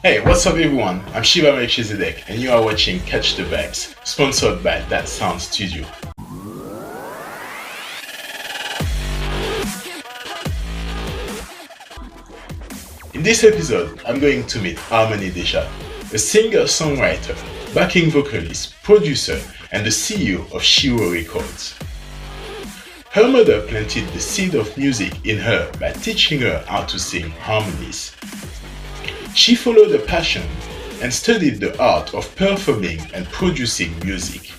Hey, what's up everyone? I'm Shiva Melchizedek and you are watching Catch the Vibes, sponsored by That Sound Studio. In this episode, I'm going to meet Harmonie Deja, a singer-songwriter, backing vocalist, producer, and the CEO of Shero Records. Her mother planted the seed of music in her by teaching her how to sing harmonies. She followed a passion and studied the art of performing and producing music.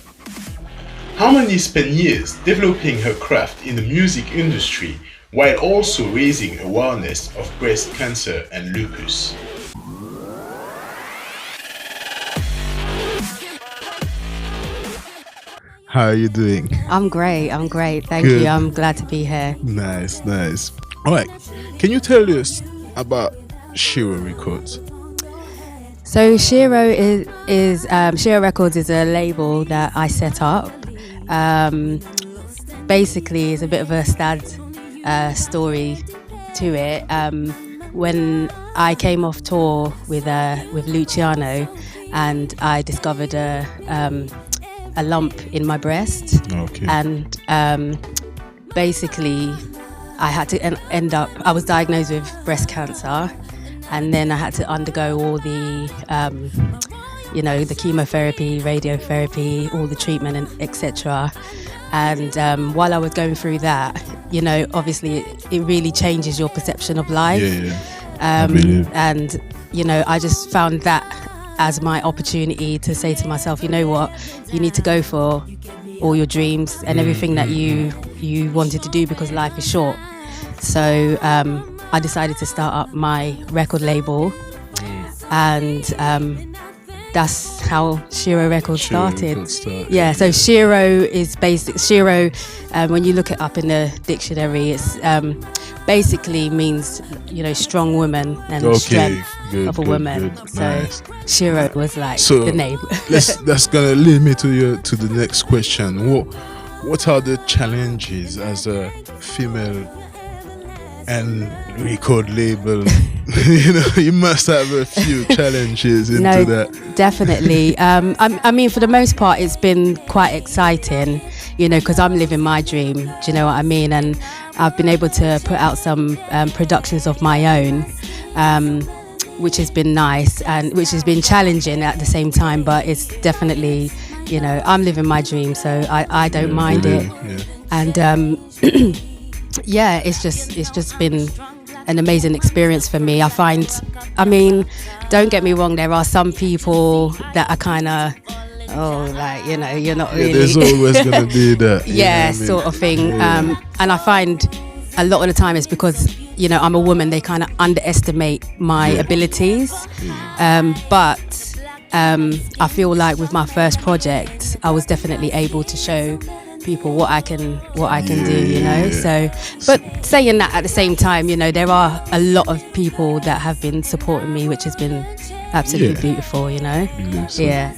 Harmonie spent years developing her craft in the music industry while also raising awareness of breast cancer and lupus. How are you doing? I'm great. Thank you. I'm glad to be here. Nice. All right. Can you tell us about Shero Records? So Shero is Shero Records is a label that I set up. Basically, it's a bit of a sad story to it. When I came off tour with Luciano, and I discovered a lump in my breast. Okay. And basically, I had to end up. I was diagnosed with breast cancer. And then I had to undergo all the, the chemotherapy, radiotherapy, all the treatment, and etc. And while I was going through that, obviously it really changes your perception of life. And I just found that as my opportunity to say to myself, you know what, you need to go for all your dreams and everything that you wanted to do, because life is short. So I decided to start up my record label, and that's how Shero Records started. Yeah, so Shero is Shero, when you look it up in the dictionary, it's basically means strong woman and strength of a woman. So nice. Shero was like the name. That's gonna lead me to the next question. What are the challenges as a female and record label? You must have a few challenges into that. Definitely. I mean, for the most part, it's been quite exciting, because I'm living my dream. Do you know what I mean? And I've been able to put out some productions of my own, which has been nice and which has been challenging at the same time. But it's definitely, I'm living my dream, so I don't mind it. Yeah. And yeah, it's just been an amazing experience for me. Don't get me wrong, there are some people that are kind of, you're not really. There's always going to be that. Yeah, sort of thing. Yeah. And I find a lot of the time it's because, I'm a woman, they kind of underestimate my abilities. But I feel like with my first project, I was definitely able to show people what I can do, So, but saying that at the same time, there are a lot of people that have been supporting me, which has been absolutely beautiful, So. Yeah.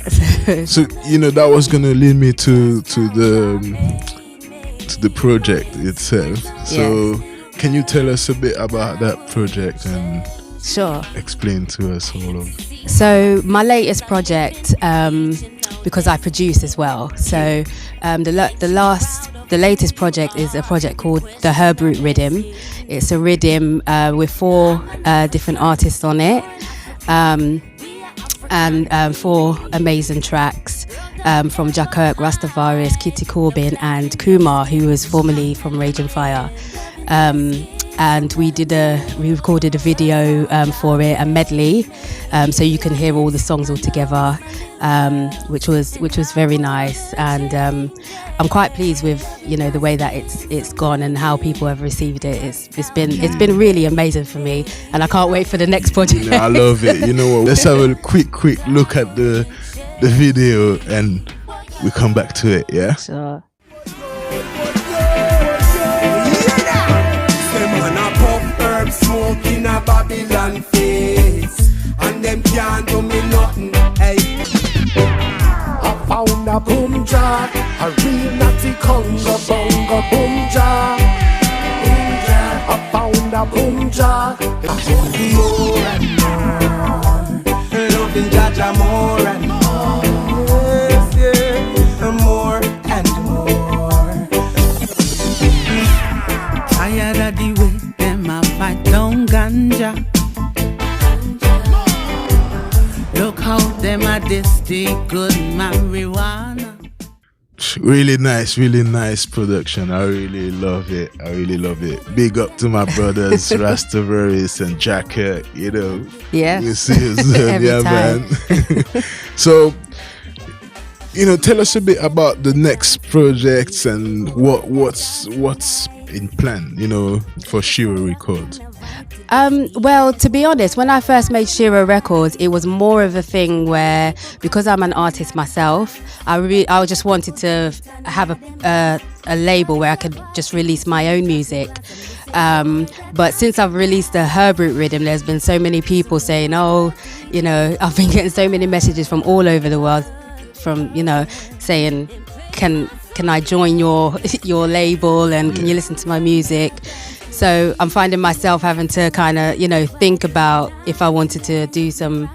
So that was gonna lead me to the project itself. So can you tell us a bit about that project and explain to us all of it? So my latest project, because I produce as well. So the latest project is a project called the Herb Root Rhythm. It's a rhythm with 4 different artists on it, and 4 amazing tracks from Jah Light, Rastavaris, Kitty Corbin, and Kumar, who was formerly from Rage and Fire. And we recorded a video for it, a medley, so you can hear all the songs all together, which was very nice. And I'm quite pleased with the way that it's gone and how people have received it. It's been really amazing for me, and I can't wait for the next project. I love it. You know what? Let's have a quick look at the video, and we come back to it. Yeah. Sure. Smoke in a Babylon face, and them can't do me nothing. Hey, I found a boom jar, a real natty conga bonga boom jar. I found a boom jar, more and more. out them a this the good marijuana. Really nice production. I really love it. Big up to my brothers Rastaveris and Jack, you know. Yeah. You see us, Every yeah, time. man. So, you know, tell us a bit about the next projects and what's in plan, you know, for Shero Records. Well, to be honest, when I first made Shero Records, it was more of a thing where, because I'm an artist myself, I just wanted to have a label where I could just release my own music. But since I've released the Herb Root Rhythm, there's been so many people saying, oh, you know, I've been getting so many messages from all over the world, from, you know, saying, can I join your label, and can you listen to my music? So I'm finding myself having to kind of, you know, think about if I wanted to do some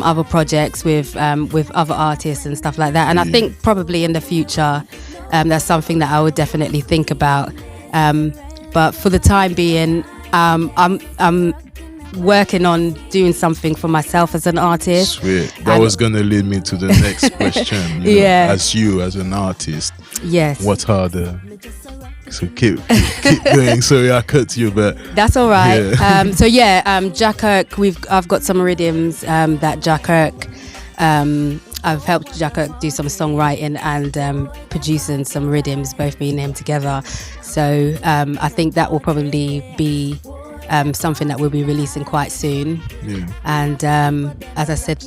other projects with other artists and stuff like that. And I think probably in the future, that's something that I would definitely think about. But for the time being, I'm working on doing something for myself as an artist. Sweet. That was going to lead me to the next question. You know, as an artist, yes. what's harder? So keep going. Sorry, I cut you, but that's all right. Yeah. Jah Kirk. I've got some rhythms that Jah Kirk. I've helped Jah Kirk do some songwriting and producing some rhythms, both me and him together. So I think that will probably be something that we'll be releasing quite soon. Yeah. And as I said,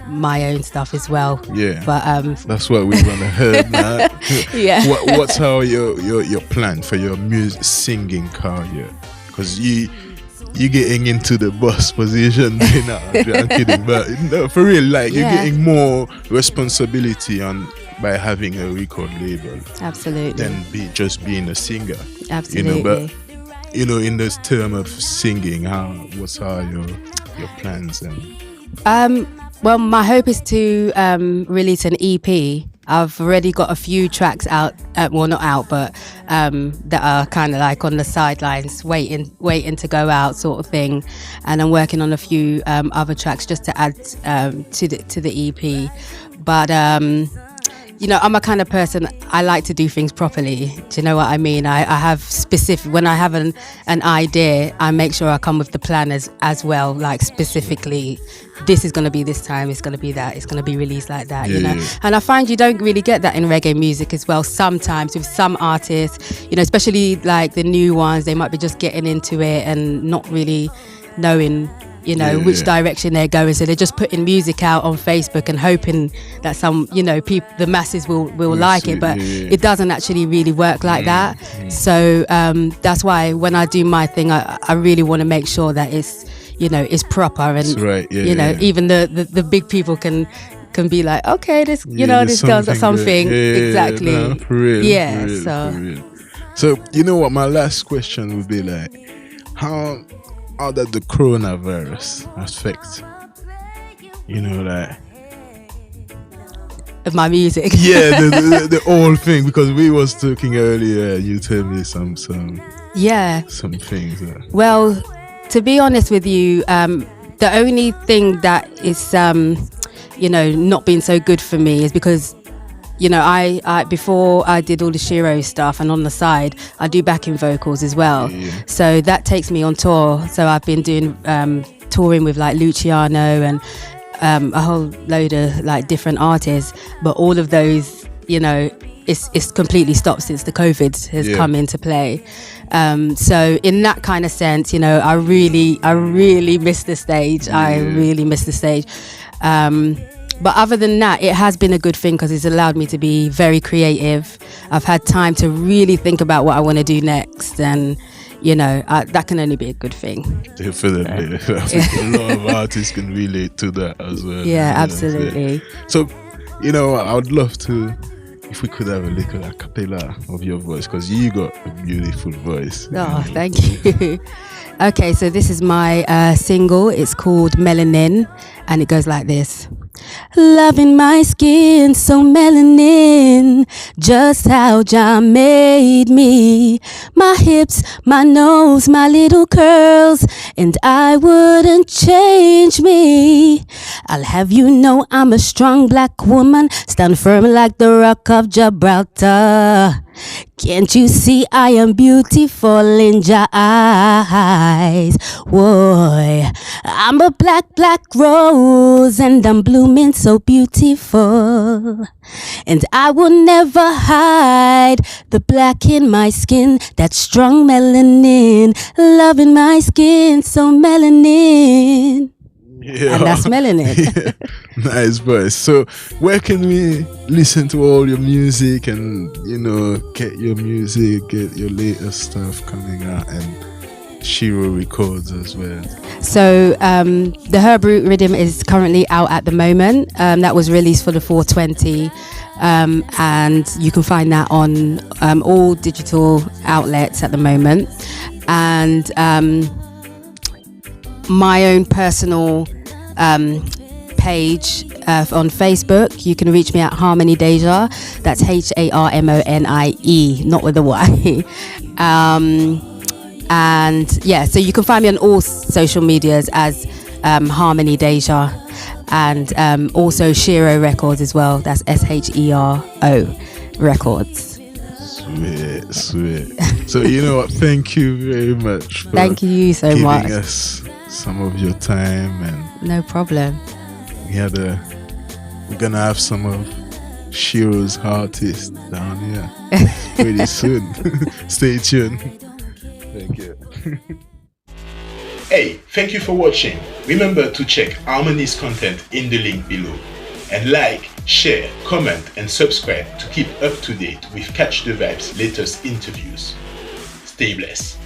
my own stuff as well. Yeah. But that's what we want to hear, man. Yeah. What's your plan for your music singing career? Because you getting into the boss position. No, I'm kidding, but no, for real, like you're getting more responsibility by having a record label. Absolutely. Than just being a singer. Absolutely. You know, but you know, in this term of singing, what's your plans and? Well, my hope is to release an EP. I've already got a few tracks out, well, not out, but that are kind of like on the sidelines, waiting to go out, sort of thing. And I'm working on a few other tracks just to add to the EP. But you know, I'm a kind of person, I like to do things properly. Do you know what I mean? I have specific, when I have an idea, I make sure I come with the plan as well, like specifically, this is going to be this time, it's going to be that, it's going to be released like that, you know? And I find you don't really get that in reggae music as well, sometimes with some artists, you know, especially like the new ones, they might be just getting into it and not really knowing, you know, which direction they're going. So they're just putting music out on Facebook and hoping that some, you know, the masses will like it. But it doesn't actually really work like that. So that's why when I do my thing, I really want to make sure that it's, you know, it's proper. And, you know, even the big people can be like, okay, this, you know, this girl's got something. Exactly. No, for real, for so. real. So, you know what, my last question would be like, how did the coronavirus affect, you know, like of my music? Yeah, the whole thing, because we was talking earlier, you told me some things. Well, to be honest with you, the only thing that is, you know, not being so good for me is because, you know, I before I did all the Shero stuff, and on the side I do backing vocals as well. So that takes me on tour. So I've been doing touring with like Luciano and a whole load of like different artists, but all of those, you know, it's completely stopped since the COVID has come into play. So in that kind of sense, you know, I really miss the stage. I really miss the stage. But other than that, it has been a good thing because it's allowed me to be very creative. I've had time to really think about what I want to do next, and you know, that can only be a good thing. Definitely. I think a lot of artists can relate to that as well. Yeah, absolutely. Yeah. So, you know, I would love to, if we could have a little a cappella of your voice, because you got a beautiful voice. Oh, thank you. Okay, so this is my single. It's called Melanin, and it goes like this. Loving my skin so melanin, just how Jah made me. My hips, my nose, my little curls, and I wouldn't change me. I'll have you know I'm a strong black woman, stand firm like the rock of Gibraltar. Can't you see I am beautiful in your eyes? Boy, I'm a black, black rose and I'm blooming so beautiful. And I will never hide the black in my skin, that strong melanin, love in my skin, so melanin. Yeah. And that's melanin. Yeah. Nice voice. So where can we listen to all your music and, you know, get your music, get your latest stuff coming out, and Shero Records as well? So the Herb Root Rhythm is currently out at the moment. That was released for the 420, and you can find that on all digital outlets at the moment. And my own personal page on Facebook, you can reach me at Harmonie Deja. That's HARMONIE, not with a Y. And yeah, so you can find me on all social medias as Harmonie Deja, and also Shero Records as well. That's SHERO Records. Sweet, sweet. So you know what? Thank you very much. For Thank you so much. Giving us some of your time, and no problem. we're gonna have some of Shero's artists down here pretty soon. Stay tuned. Thank you. Hey, thank you for watching. Remember to check Harmonie's content in the link below. And like, share, comment and subscribe to keep up to date with Catch the Vibe's latest interviews. Stay blessed.